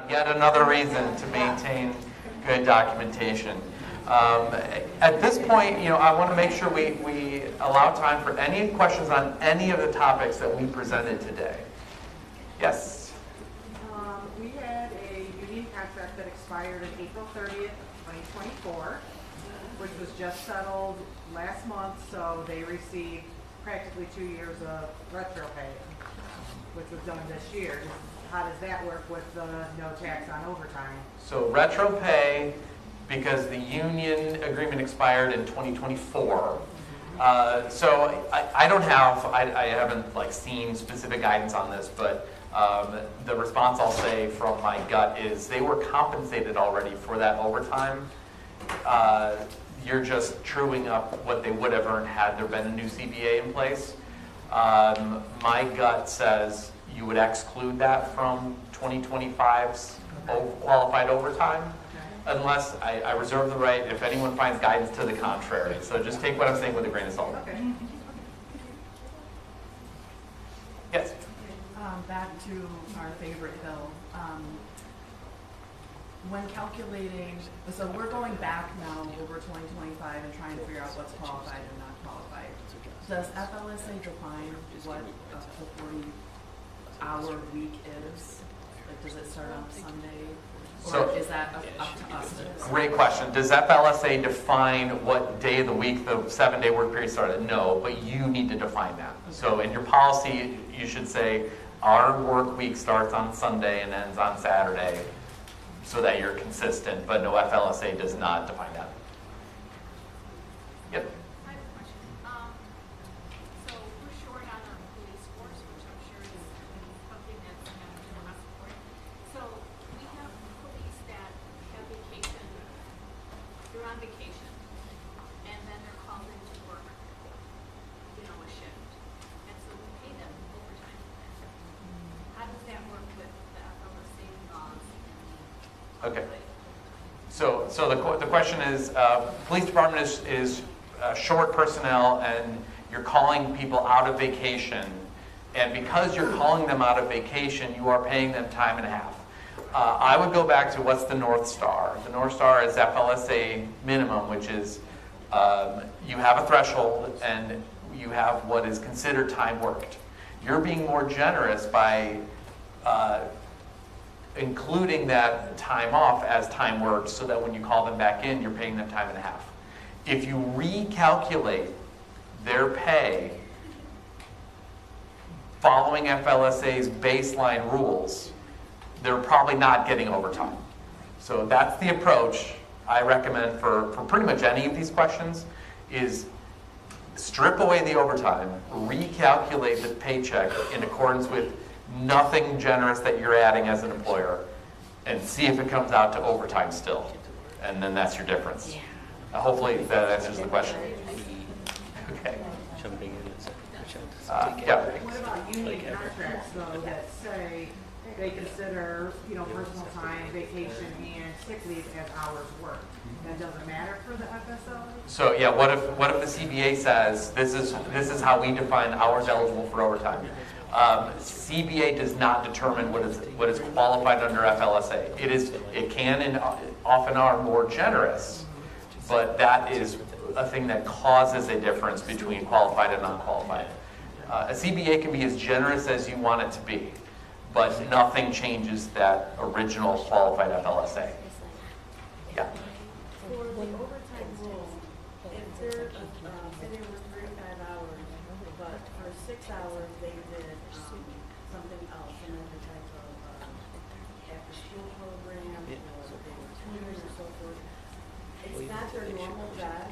Yet another reason to maintain good documentation. At this point, I want to make sure we allow time for any questions on any of the topics that we presented today. Yes? We had a union contract that expired on April 30th, 2024, which was just settled last month, so they received practically 2 years of retro pay, which was done this year. How does that work with the no tax on overtime? So retro pay, because the union agreement expired in 2024. So I don't have, I haven't seen specific guidance on this, but the response I'll say from my gut is they were compensated already for that overtime. You're just truing up what they would have earned had there been a new CBA in place. My gut says you would exclude that from 2025's qualified overtime, unless I reserve the right if anyone finds guidance to the contrary. So just take what I'm saying with a grain of salt. Okay. Yes? Back to our favorite bill. When calculating, so we're going back now over 2025 and trying to figure out what's qualified and not qualified. Does FLSA define what a 40-hour week is? Does it start on Sunday? Or is that up to us? Great question. Does FLSA define what day of the week the 7-day work period started? No, but you need to define that. Okay. So in your policy, you should say our work week starts on Sunday and ends on Saturday, so that you're consistent, but no, FLSA does not define that. Yep. I have a question. So we're short on our police force, which I'm sure is something that's in our support. So we have police that have vacation, they're on vacation, and then they're called into work, a shift. And so we pay them overtime for that. How does that work with the FLSA laws? Okay. So the question is, police department is short personnel, and you're calling people out of vacation, and because you're calling them out of vacation, you are paying them time and a half. I would go back to what's the North Star. The North Star is FLSA minimum, which is you have a threshold and you have what is considered time worked. You're being more generous by including that time off as time worked, so that when you call them back in, you're paying them time and a half. If you recalculate their pay following FLSA's baseline rules, they're probably not getting overtime. So that's the approach I recommend for pretty much any of these questions, is strip away the overtime, recalculate the paycheck in accordance with nothing generous that you're adding as an employer, and see if it comes out to overtime still. And then that's your difference. Hopefully that answers the question. Okay. Yeah. What about union contracts, though, that say they consider, personal time, vacation, and sick leave as hours worked? That doesn't matter for the FSO? So yeah, what if the CBA says this is how we define hours eligible for overtime? CBA does not determine what is qualified under FLSA. It can and often are more generous, but that is a thing that causes a difference between qualified and non-qualified. A CBA can be as generous as you want it to be, but nothing changes that original qualified FLSA. Yeah. For the overtime rule, if they're, say they were 35 hours, but for 6 hours they did something else, another type of after-school program, or they were tutoring or so forth, it's not their normal job.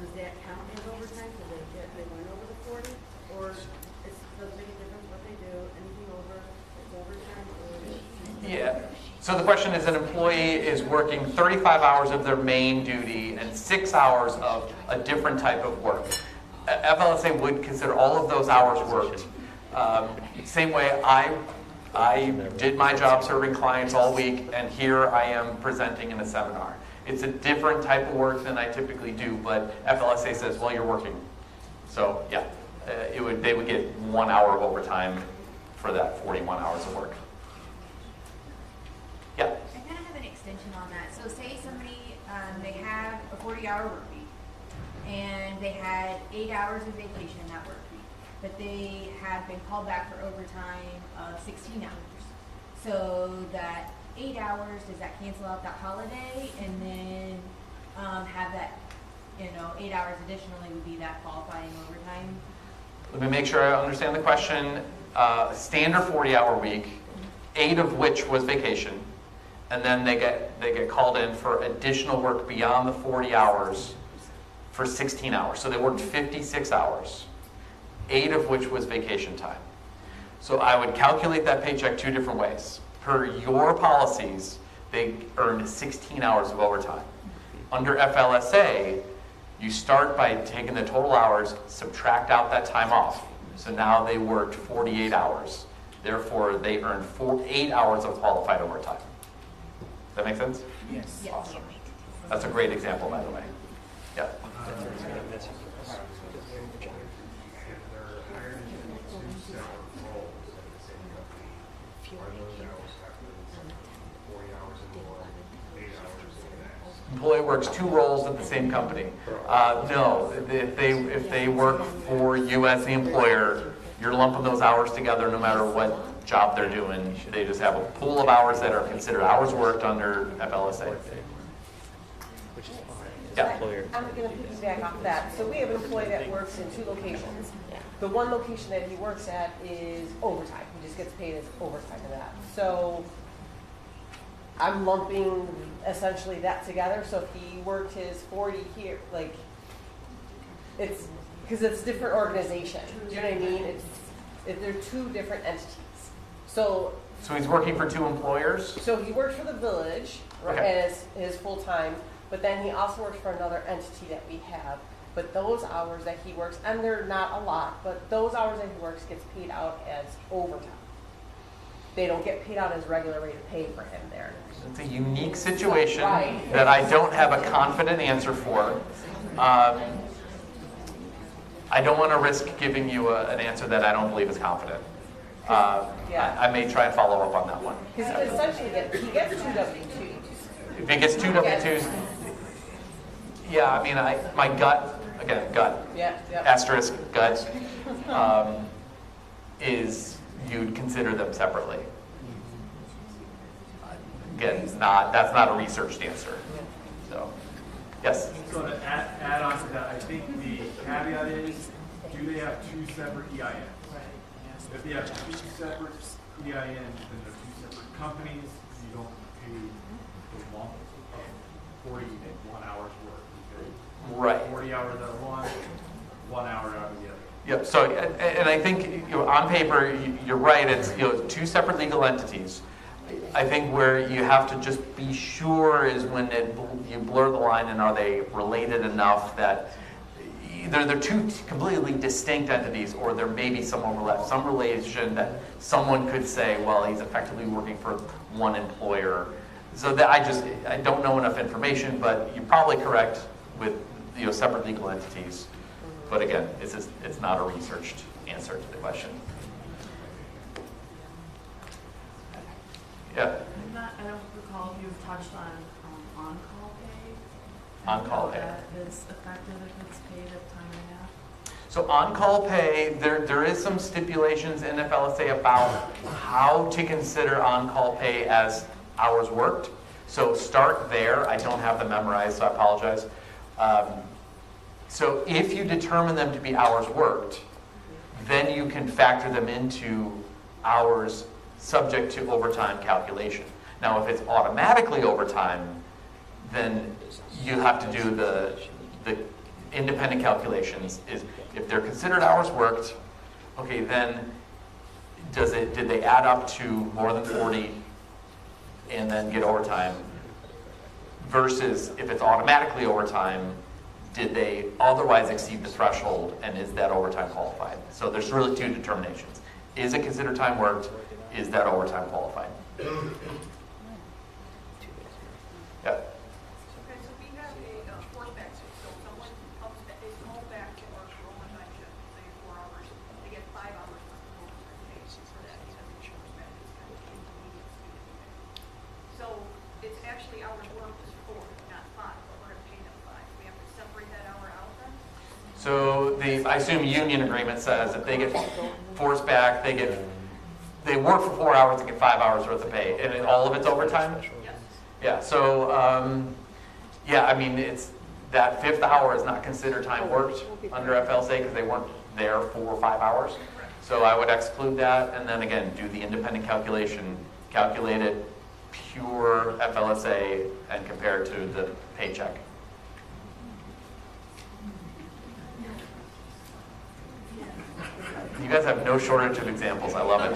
Does that count as overtime? So they went over the 40, or it doesn't make a difference what they do? Anything over, it's overtime, or? Yeah. So the question is, an employee is working 35 hours of their main duty and 6 hours of a different type of work. FLSA would consider all of those hours worked. Same way I did my job serving clients all week, and here I am presenting in a seminar. It's a different type of work than I typically do, but FLSA says, well, you're working. So yeah, they would get 1 hour of overtime for that 41 hours of work. So say somebody, they have a 40-hour work week, and they had 8 hours of vacation that work week, but they have been called back for overtime of 16 hours. So that 8 hours, does that cancel out that holiday, and then have that, 8 hours additionally would be that qualifying overtime? Let me make sure I understand the question. Standard 40-hour week, 8 of which was vacation, and then they get called in for additional work beyond the 40 hours for 16 hours. So they worked 56 hours, 8 of which was vacation time. So I would calculate that paycheck 2 different ways. Per your policies, they earned 16 hours of overtime. Under FLSA, you start by taking the total hours, subtract out that time off. So now they worked 48 hours. Therefore, they earned 8 hours of qualified overtime. Does that make sense? Yes. Awesome. That's a great example, by the way. Yeah. Employee works 2 roles at the same company. No, if they work for you as the employer, you're lumping those hours together no matter what job they're doing. They just have a pool of hours that are considered hours worked under FLSA. Yeah. I'm going to piggyback off that. So we have an employee that works in 2 locations. The one location that he works at is overtime. He just gets paid as overtime in that. So I'm lumping essentially that together. So if he worked his 40 here, like, it's because it's different organization. Do you know what I mean? They're 2 different entities. So he's working for 2 employers? So he works for the village as his full time, but then he also works for another entity that we have. But those hours that he works, and they're not a lot, but those hours that he works gets paid out as overtime. They don't get paid out as regular rate of pay for him there. It's a unique situation that I don't have a confident answer for. I don't want to risk giving you an answer that I don't believe is confident. I may try and follow up on that one. Because essentially he gets 2 W-2s. If he gets 2 W-2s, yeah, I mean, my gut, again, gut, asterisk, gut, is you'd consider them separately. Again, that's not a researched answer. So, yes? So to add on to that, I think the caveat is, do they have 2 separate EINs? If they have 2 separate EINs, then they're 2 separate companies. You don't pay the lump of 41 hours work. Right. 40 hours out of one hour out of the other. Yep. So, and I think on paper, you're right. It's 2 separate legal entities. I think where you have to just be sure is when you blur the line, and are they related enough that either they're 2 completely distinct entities, or there may be some overlap, some relation that someone could say, well, he's effectively working for one employer. So that I don't know enough information, but you're probably correct with separate legal entities. But again, it's not a researched answer to the question. Yeah. I don't recall if you've touched on on-call pay. On-call pay. That is effective if it's paid at time and a half. So on-call pay, there is some stipulations in FLSA about how to consider on-call pay as hours worked. So start there. I don't have them memorized, so I apologize. So if you determine them to be hours worked, then you can factor them into hours subject to overtime calculation. Now, if it's automatically overtime, then you have to do the independent calculations. Is if they're considered hours worked, okay, then did they add up to more than 40 and then get overtime? Versus if it's automatically overtime, did they otherwise exceed the threshold, and is that overtime qualified? So there's really 2 determinations. Is it considered time worked? Is that overtime qualified? Yeah. Okay, so we have a fallback. So someone is called back to work for overtime shift, say 4 hours, they get 5 hours of overtime pay for that because insurance benefits kind of intermediate. So it's actually hours worked is So I assume union agreement says if they get forced back, they work for 4 hours and get 5 hours worth of pay, and all of it's overtime? Yes. Yeah, so, yeah, I mean, that 5th hour is not considered time worked under FLSA because they weren't there for 5 hours. So I would exclude that, and then again, do the independent calculation, calculate it pure FLSA and compare it to the paycheck. You guys have no shortage of examples. I love it.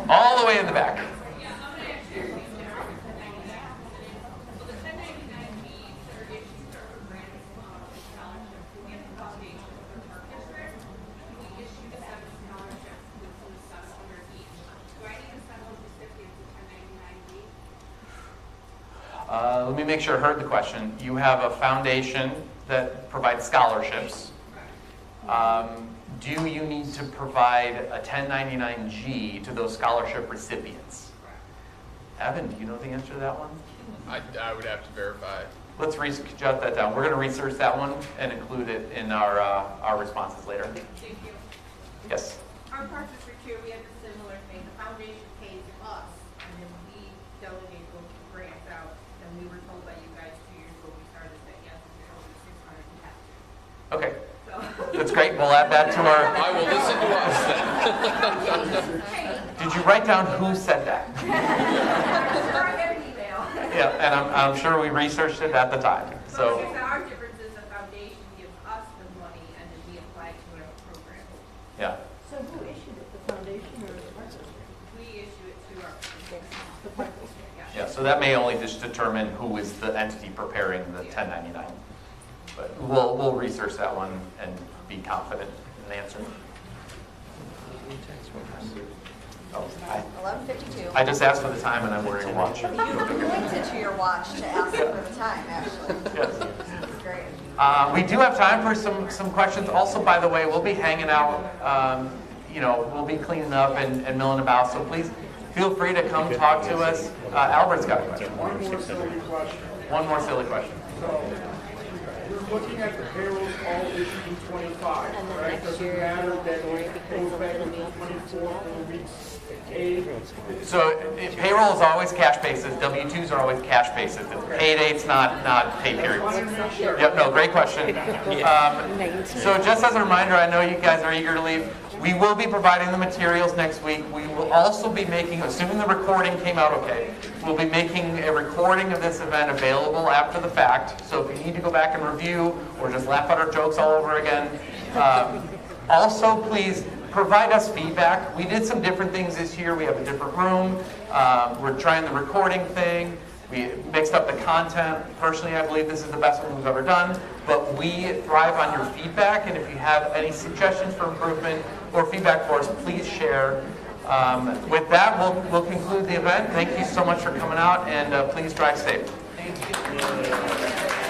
All the way in the back. Let me make sure I heard the question. You have a foundation that provides scholarships. Do you need to provide a 1099-G to those scholarship recipients? Evan, do you know the answer to that one? I would have to verify. Let's jot that down. We're going to research that one and include it in our responses later. Thank you. Yes? Our partners for Cheer, we have a similar thing. The foundation pays us, and then we delegate those grants out. And we were told by you guys 2 years ago, we started that, yes, if you're over 600, you have to. Okay. So. That's great. We'll add that to our... I will listen to us then. Did you write down who said that? Yeah, and I'm sure we researched it at the time. So, Our difference is the foundation gives us the money and then we apply to whatever program. yeah. So who issued it, the foundation or the partner? We issue it to our. The partner. Yeah, so that may only just determine who is the entity preparing the 1099. But we'll research that one and be confident in the answer. Oh, 11:52. I just asked for the time and I'm wearing a watch. You pointed to your watch to ask for the time, actually. Yes. That's great. We do have time for some questions. Also, by the way, we'll be hanging out. We'll be cleaning up and milling about. So please feel free to come talk to us. Albert's got a question. One more silly question. One more silly question. So, we're looking at the payrolls all issued in 25, right? Does it matter that it goes back to 24 for the weeks paid? So payroll is always cash basis. W-2s are always cash basis. It's pay dates, not pay periods. Yep, no, great question. So just as a reminder, I know you guys are eager to leave. We will be providing the materials next week. We will also be making, assuming the recording came out okay, we'll be making a recording of this event available after the fact. So if you need to go back and review or just laugh at our jokes all over again, also please provide us feedback. We did some different things this year. We have a different room. We're trying the recording thing. We mixed up the content. Personally, I believe this is the best one we've ever done. But we thrive on your feedback, and if you have any suggestions for improvement or feedback for us, please share. With that, we'll conclude the event. Thank you so much for coming out, and please drive safe. Thank you.